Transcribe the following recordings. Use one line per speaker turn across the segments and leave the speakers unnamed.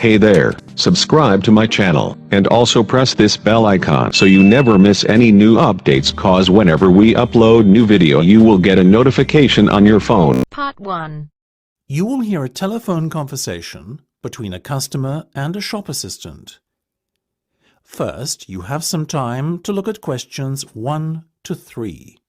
Hey there, subscribe to my channel, and also press this bell icon so you never miss any new updates, cause whenever we upload new video you will get a notification on your phone.
Part 1.
You will hear a telephone conversation between a customer and a shop assistant. First, you have some time to look at questions 1 to 3.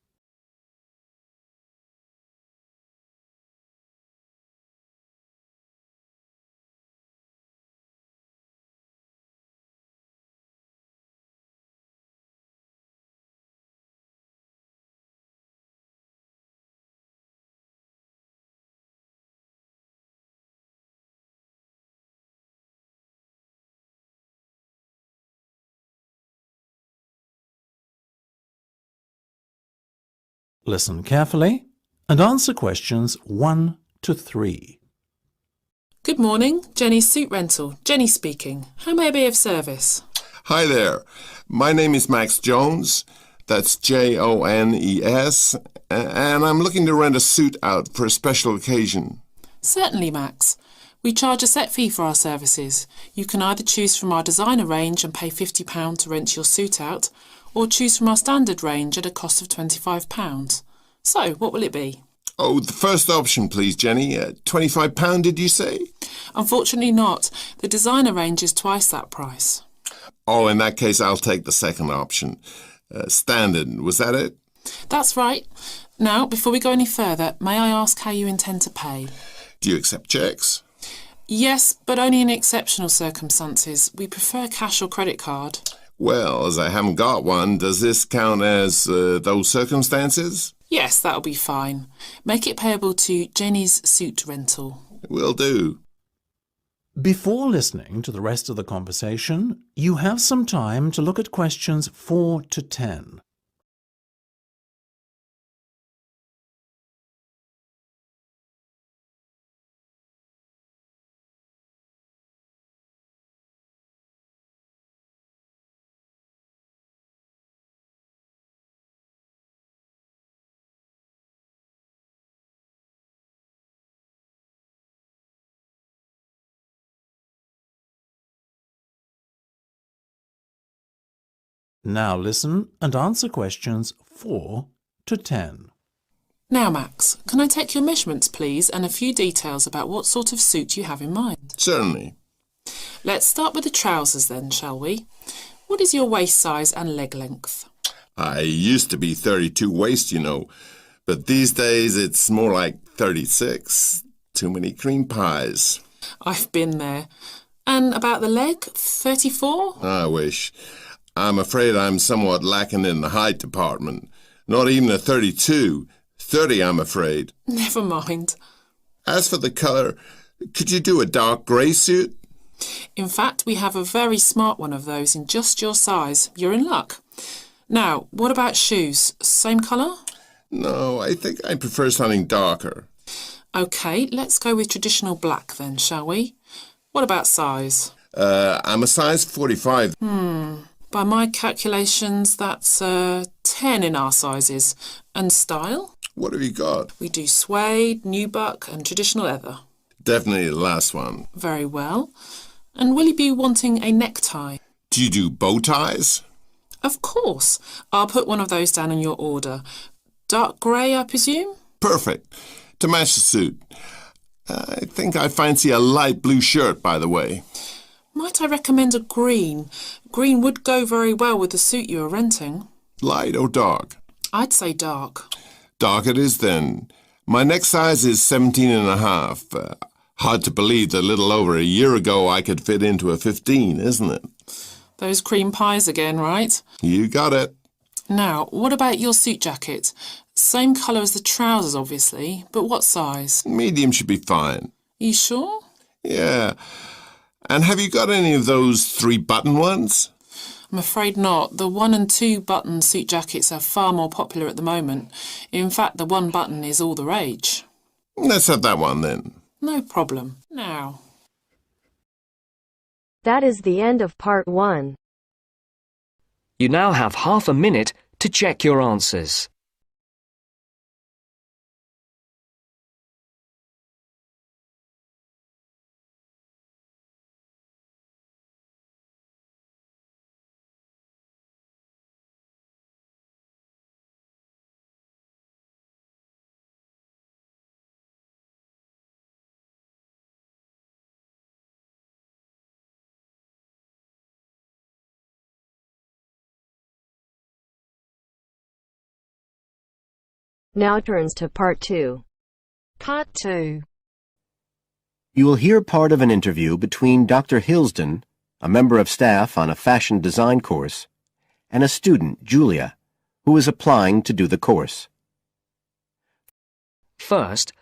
Listen carefully and answer questions 1 to 3.
Good morning, Jenny's Suit Rental. Jenny speaking. How may I be of service?
Hi there. My name is Max Jones. That's Jones. And I'm looking to rent a suit out for a special occasion.
Certainly, Max. We charge a set fee for our services. You can either choose from our designer range and pay £50 to rent your suit out, or choose from our standard range at a cost of £25. So, what will it be?
Oh, the first option, please, Jenny. £25, did you say?
Unfortunately not. The designer range is twice that price.
Oh, in that case, I'll take the second option. Standard, was that it?
That's right. Now, before we go any further, may I ask how you intend to pay?
Do you accept checks?
Yes, but only in exceptional circumstances. We prefer cash or credit card.
Well, as I haven't got one, does this count as those circumstances?
Yes, that'll be fine. Make it payable to Jenny's Suit Rental.
Will do.
Before listening to the rest of the conversation, you have some time to look at questions 4 to 10. Now listen and answer questions 4 to 10.
Now, Max, can I take your measurements, please, and a few details about what sort of suit you have in mind?
Certainly.
Let's start with the trousers then, shall we? What is your waist size and leg length?
I used to be 32 waist, you know, but these days it's more like 36. Too many cream pies.
I've been there. And about the leg, 34?
I wish. I'm afraid I'm somewhat lacking in the height department. Not even a 32. 30, I'm afraid.
Never mind.
As for the colour, could you do a dark grey suit?
In fact, we have a very smart one of those in just your size. You're in luck. Now, what about shoes? Same colour?
No, I think I prefer something darker.
OK, let's go with traditional black then, shall we? What about size?
I'm a size 45.
By my calculations, that's 10 in our sizes. And style?
What have you got?
We do suede, nubuck and traditional leather.
Definitely the last one.
Very well. And will you be wanting a necktie?
Do you do bow ties?
Of course. I'll put one of those down in your order. Dark grey, I presume?
Perfect. To match the suit. I think I fancy a light blue shirt, by the way.
Might I recommend a green? Green would go very well with the suit you are renting.
Light or dark?
I'd say dark.
Dark it is then. My neck size is 17 and a half. Hard to believe that a little over a year ago I could fit into a 15, isn't it?
Those cream pies again, right?
You got it.
Now, what about your suit jacket? Same colour as the trousers, obviously, but what size?
Medium should be fine.
You sure?
Yeah. And have you got any of those 3-button ones?
I'm afraid not. The 1 and 2 button suit jackets are far more popular at the moment. In fact, the 1 button is all the rage.
Let's have that one then.
No problem. Now.
That is the end of part 1.
You now have half a minute to check your answers.
Now turns to part 2.
Part 2.
You will hear part of an interview between Dr. Hilsden, a member of staff on a fashion design course, and a student, Julia, who is applying to do the course.
First,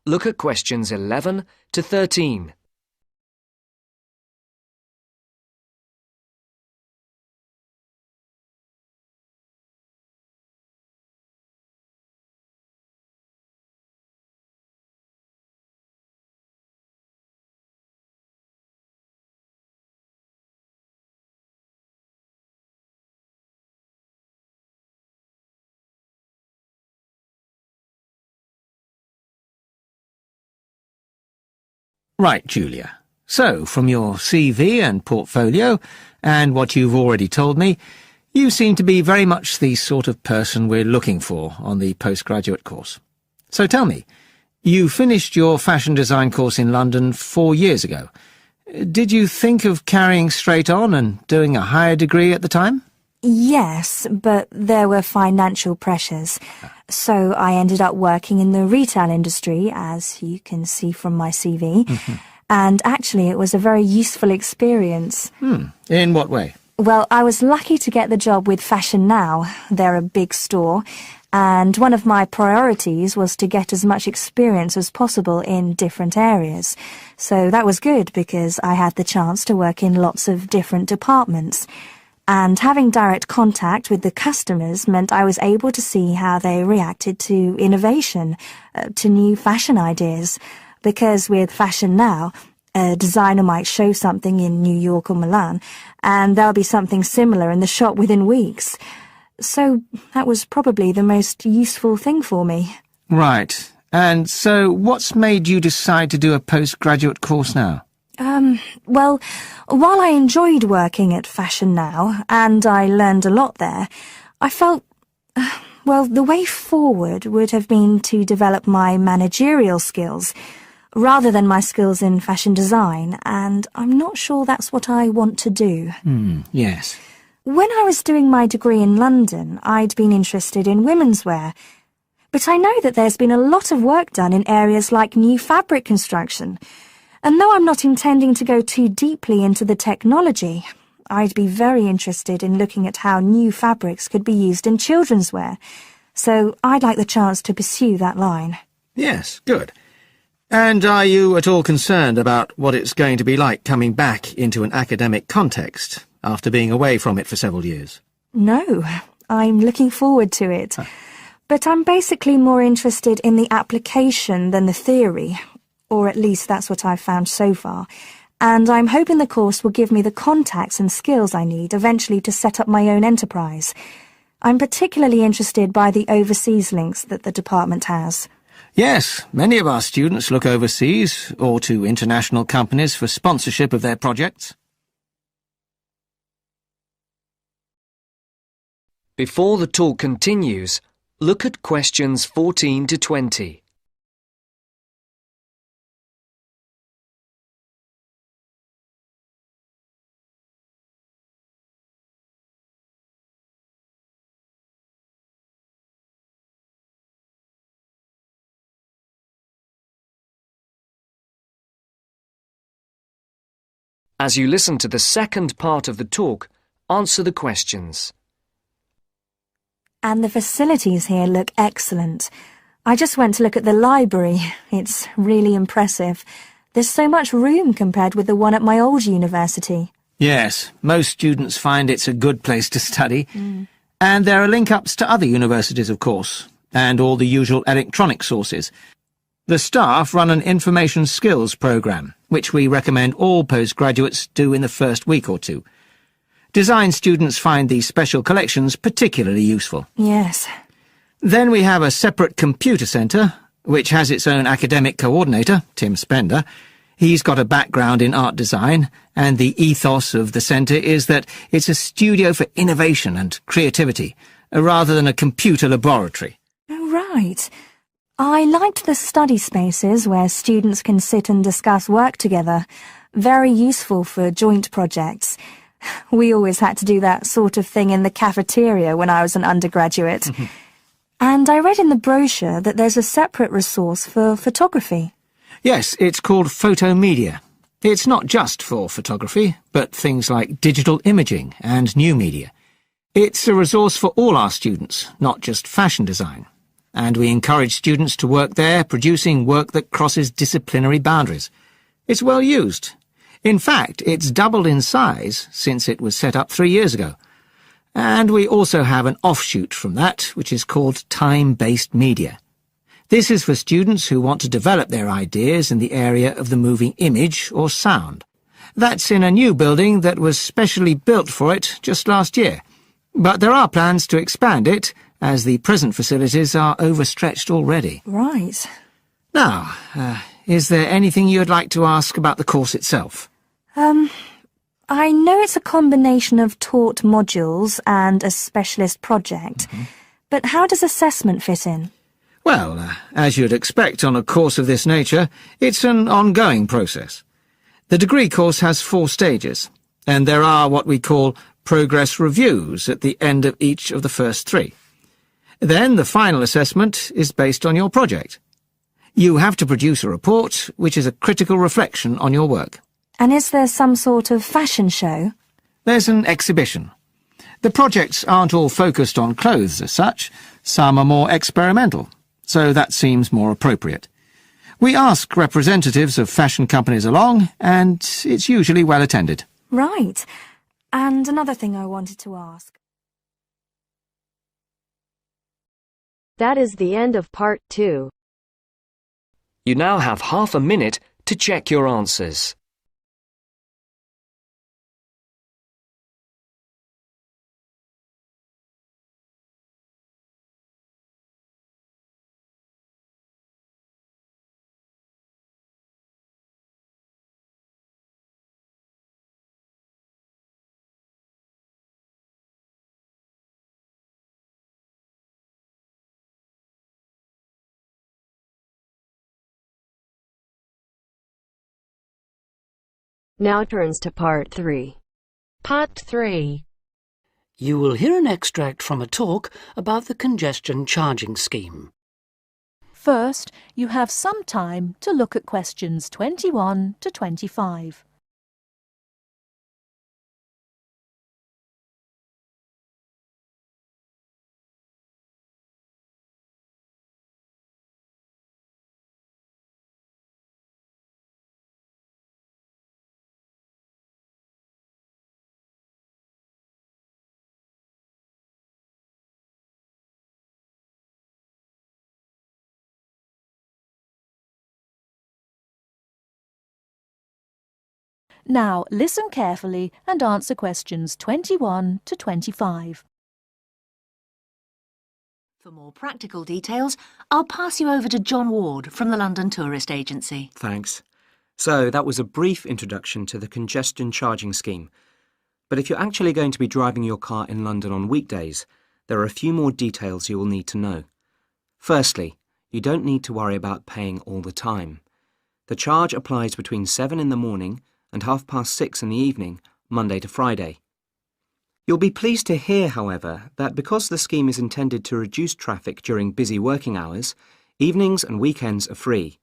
look at questions 11 to 13.
Right, Julia. So, from your CV and portfolio, and what you've already told me, you seem to be very much the sort of person we're looking for on the postgraduate course. So tell me, you finished your fashion design course in London 4 years ago. Did you think of carrying straight on and doing a higher degree at the time?
Yes, but there were financial pressures. So I ended up working in the retail industry, as you can see from my CV. And actually it was a very useful experience.
In what way?
Well, I was lucky to get the job with Fashion Now. They're a big store. And one of my priorities was to get as much experience as possible in different areas. So that was good because I had the chance to work in lots of different departments. And having direct contact with the customers meant I was able to see how they reacted to innovation, to new fashion ideas. Because with Fashion Now, a designer might show something in New York or Milan, and there'll be something similar in the shop within weeks. So that was probably the most useful thing for me.
Right. And so what's made you decide to do a postgraduate course now?
Well, while I enjoyed working at Fashion Now, and I learned a lot there, I felt, well, the way forward would have been to develop my managerial skills, rather than my skills in fashion design, and I'm not sure that's what I want to do.
Yes.
When I was doing my degree in London, I'd been interested in women's wear, but I know that there's been a lot of work done in areas like new fabric construction. And though I'm not intending to go too deeply into the technology, I'd be very interested in looking at how new fabrics could be used in children's wear. So I'd like the chance to pursue that line.
Yes, good. And are you at all concerned about what it's going to be like coming back into an academic context after being away from it for several years?
No, I'm looking forward to it. But I'm basically more interested in the application than the theory. Or at least that's what I've found so far, and I'm hoping the course will give me the contacts and skills I need eventually to set up my own enterprise. I'm particularly interested by the overseas links that the department has.
Yes, many of our students look overseas or to international companies for sponsorship of their projects.
Before the talk continues, look at questions 14 to 20. As you listen to the second part of the talk, answer the questions.
And the facilities here look excellent. I just went to look at the library. It's really impressive. There's so much room compared with the one at my old university.
Yes, most students find it's a good place to study. And there are link-ups to other universities, of course, and all the usual electronic sources. The staff run an information skills program, which we recommend all postgraduates do in the first week or two. Design students find these special collections particularly useful.
Yes.
Then we have a separate computer centre, which has its own academic coordinator, Tim Spender. He's got a background in art design, and the ethos of the centre is that it's a studio for innovation and creativity, rather than a computer laboratory.
Oh, right. I liked the study spaces where students can sit and discuss work together. Very useful for joint projects. We always had to do that sort of thing in the cafeteria when I was an undergraduate. And I read in the brochure that there's a separate resource for photography.
Yes, it's called Photomedia. It's not just for photography, but things like digital imaging and new media. It's a resource for all our students, not just fashion design. And we encourage students to work there, producing work that crosses disciplinary boundaries. It's well used. In fact, it's doubled in size since it was set up 3 years ago. And we also have an offshoot from that, which is called time-based media. This is for students who want to develop their ideas in the area of the moving image or sound. That's in a new building that was specially built for it just last year. But there are plans to expand it, as the present facilities are overstretched already.
Right.
Now, is there anything you'd like to ask about the course itself?
I know it's a combination of taught modules and a specialist project, but how does assessment fit in?
Well, as you'd expect on a course of this nature, it's an ongoing process. The degree course has 4 stages, and there are what we call progress reviews at the end of each of the first 3. Then the final assessment is based on your project. You have to produce a report which is a critical reflection on your work.
And is there some sort of fashion show?
There's an exhibition. The projects aren't all focused on clothes as such. Some are more experimental, so that seems more appropriate. We ask representatives of fashion companies along, and it's usually well attended.
Right. And another thing I wanted to ask.
That is the end of part 2.
You now have half a minute to check your answers.
Now turns to part 3.
Part 3.
You will hear an extract from a talk about the congestion charging scheme.
First, you have some time to look at questions 21 to 25. Now, listen carefully and answer questions 21 to 25.
For more practical details, I'll pass you over to John Ward from the London Tourist Agency.
Thanks. So, that was a brief introduction to the congestion charging scheme. But if you're actually going to be driving your car in London on weekdays, there are a few more details you will need to know. Firstly, you don't need to worry about paying all the time. The charge applies between 7 in the morning and 6:30 in the evening, Monday to Friday. You'll be pleased to hear, however, that because the scheme is intended to reduce traffic during busy working hours, evenings and weekends are free.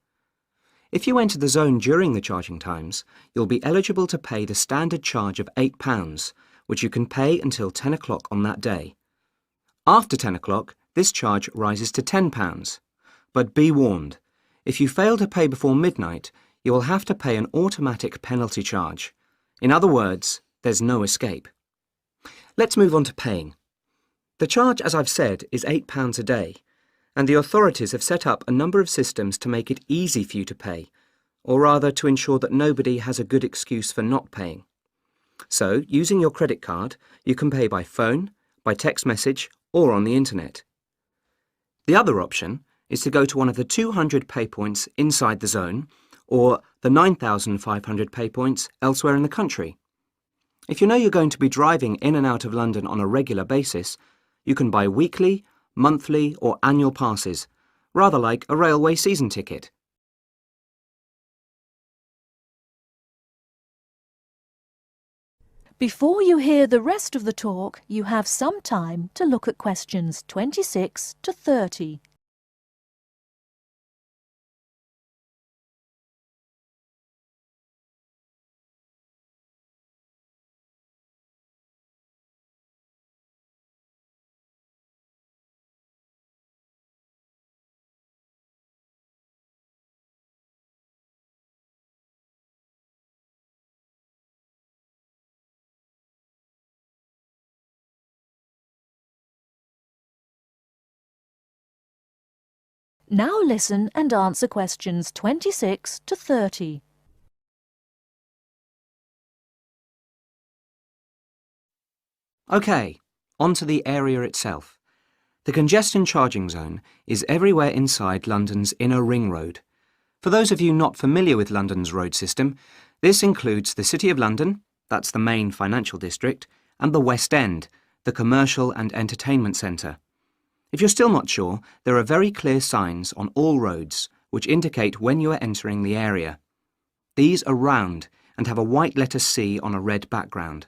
If you enter the zone during the charging times, you'll be eligible to pay the standard charge of £8, which you can pay until 10 o'clock on that day. After 10 o'clock, this charge rises to £10. But be warned, if you fail to pay before midnight, you will have to pay an automatic penalty charge. In other words, there's no escape. Let's move on to paying. The charge, as I've said, is £8 a day, and the authorities have set up a number of systems to make it easy for you to pay, or rather to ensure that nobody has a good excuse for not paying. So, using your credit card, you can pay by phone, by text message, or on the internet. The other option is to go to one of the 200 pay points inside the zone, or the 9,500 pay points elsewhere in the country. If you know you're going to be driving in and out of London on a regular basis, you can buy weekly, monthly or annual passes, rather like a railway season ticket.
Before you hear the rest of the talk, you have some time to look at questions 26 to 30. Now listen and answer questions 26 to 30.
OK, on to the area itself. The congestion charging zone is everywhere inside London's inner ring road. For those of you not familiar with London's road system, this includes the City of London, that's the main financial district, and the West End, the commercial and entertainment centre. If you're still not sure, there are very clear signs on all roads which indicate when you are entering the area. These are round and have a white letter C on a red background.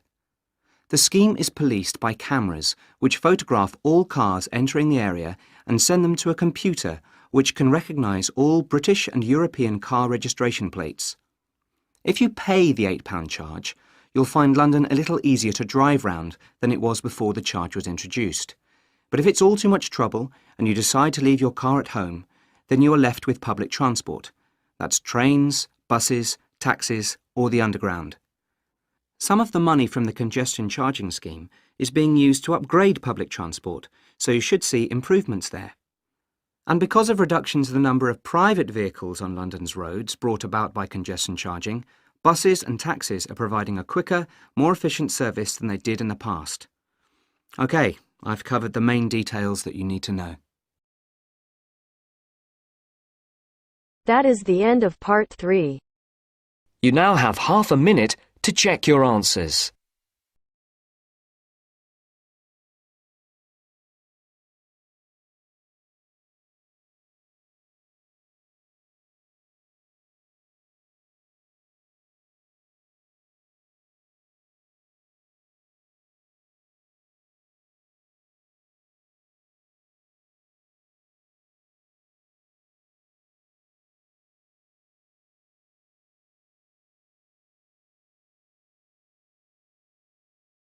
The scheme is policed by cameras which photograph all cars entering the area and send them to a computer which can recognise all British and European car registration plates. If you pay the £8 charge, you'll find London a little easier to drive round than it was before the charge was introduced. But if it's all too much trouble and you decide to leave your car at home, then you are left with public transport. That's trains, buses, taxis, or the underground. Some of the money from the congestion charging scheme is being used to upgrade public transport, so you should see improvements there. And because of reductions in the number of private vehicles on London's roads brought about by congestion charging, buses and taxis are providing a quicker, more efficient service than they did in the past. OK, I've covered the main details that you need to know.
That is the end of part 3.
You now have half a minute to check your answers.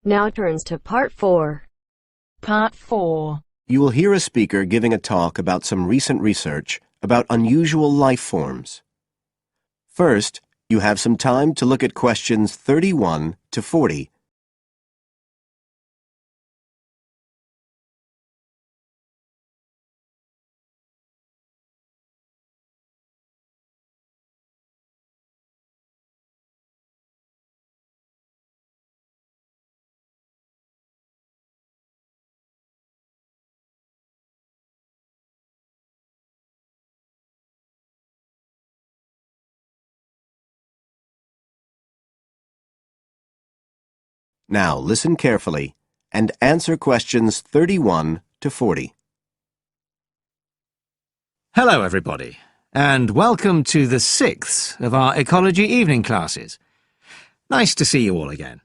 Now turns to part 4.
Part 4.
You will hear a speaker giving a talk about some recent research about unusual life forms. First, you have some time to look at questions 31 to 40. Now listen carefully and answer questions 31 to 40.
Hello, everybody, and welcome to the 6th of our ecology evening classes. Nice to see you all again.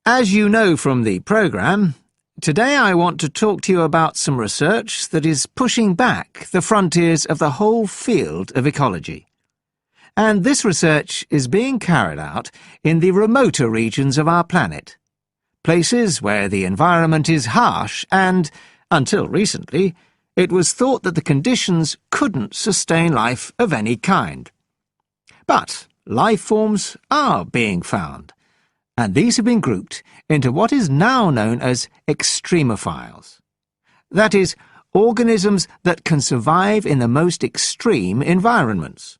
As you know from the programme, today I want to talk to you about some research that is pushing back the frontiers of the whole field of ecology. And this research is being carried out in the remoter regions of our planet, places where the environment is harsh and, until recently, it was thought that the conditions couldn't sustain life of any kind. But life forms are being found, and these have been grouped into what is now known as extremophiles. That is, organisms that can survive in the most extreme environments.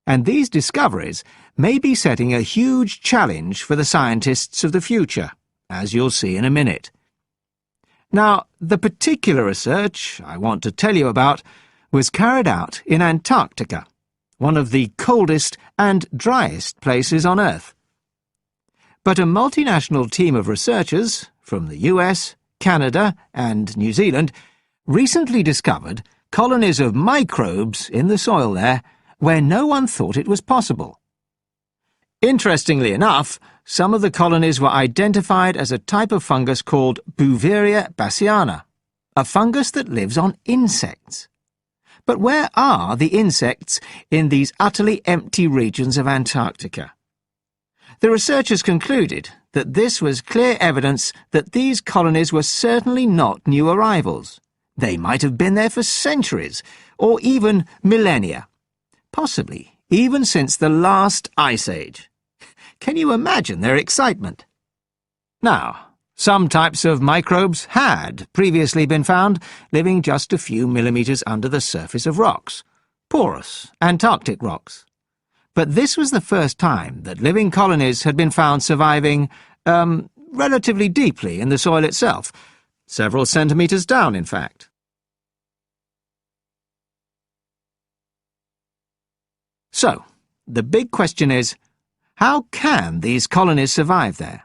And these discoveries may be setting a huge challenge for the scientists of the future, as you'll see in a minute. Now, the particular research I want to tell you about was carried out in Antarctica, one of the coldest and driest places on Earth. But a multinational team of researchers from the US, Canada, and New Zealand recently discovered colonies of microbes in the soil there where no one thought it was possible. Interestingly enough, some of the colonies were identified as a type of fungus called Beauveria bassiana, a fungus that lives on insects. But where are the insects in these utterly empty regions of Antarctica? The researchers concluded that this was clear evidence that these colonies were certainly not new arrivals. They might have been there for centuries, or even millennia, possibly even since the last ice age. Can you imagine their excitement? Now, some types of microbes had previously been found living just a few millimetres under the surface of rocks, porous Antarctic rocks. But this was the first time that living colonies had been found surviving, relatively deeply in the soil itself, several centimetres down, in fact. So, the big question is, how can these colonies survive there?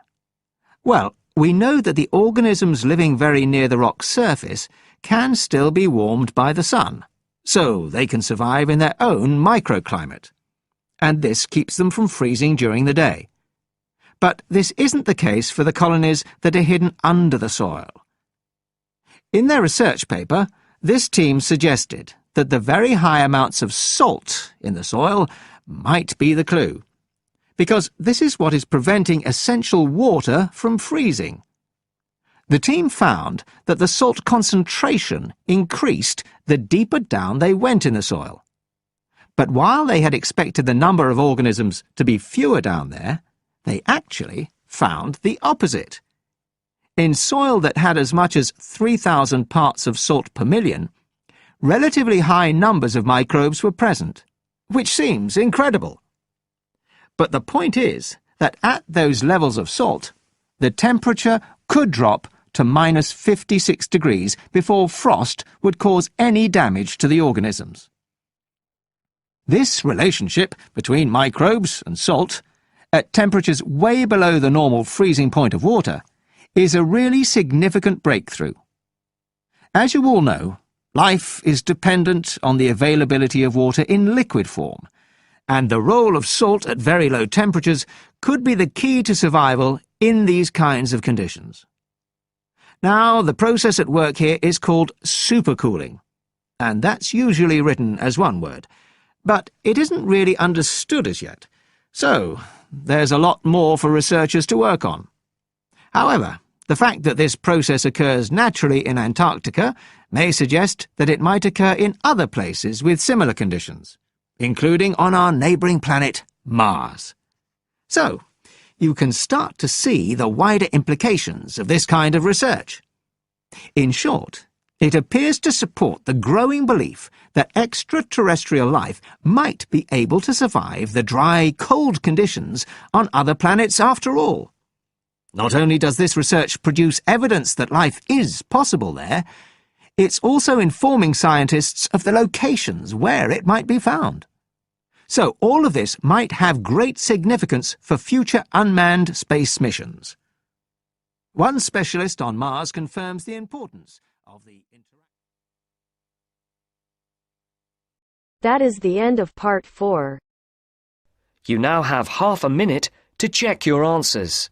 Well, we know that the organisms living very near the rock's surface can still be warmed by the sun, so they can survive in their own microclimate. And this keeps them from freezing during the day. But this isn't the case for the colonies that are hidden under the soil. In their research paper, this team suggested that the very high amounts of salt in the soil might be the clue, because this is what is preventing essential water from freezing. The team found that the salt concentration increased the deeper down they went in the soil. But while they had expected the number of organisms to be fewer down there, they actually found the opposite. In soil that had as much as 3,000 parts of salt per million, relatively high numbers of microbes were present, which seems incredible. But the point is that at those levels of salt, the temperature could drop to minus 56 degrees before frost would cause any damage to the organisms. This relationship between microbes and salt, at temperatures way below the normal freezing point of water, is a really significant breakthrough. As you all know, life is dependent on the availability of water in liquid form, and the role of salt at very low temperatures could be the key to survival in these kinds of conditions. Now, the process at work here is called supercooling, and that's usually written as one word, but it isn't really understood as yet, so there's a lot more for researchers to work on. However, the fact that this process occurs naturally in Antarctica may suggest that it might occur in other places with similar conditions, including on our neighbouring planet, Mars. So, you can start to see the wider implications of this kind of research. In short, it appears to support the growing belief that extraterrestrial life might be able to survive the dry, cold conditions on other planets after all. Not only does this research produce evidence that life is possible there, it's also informing scientists of the locations where it might be found. So all of this might have great significance for future unmanned space missions. One specialist on Mars confirms the importance of the
That is the end of part 4.
You now have half a minute to check your answers.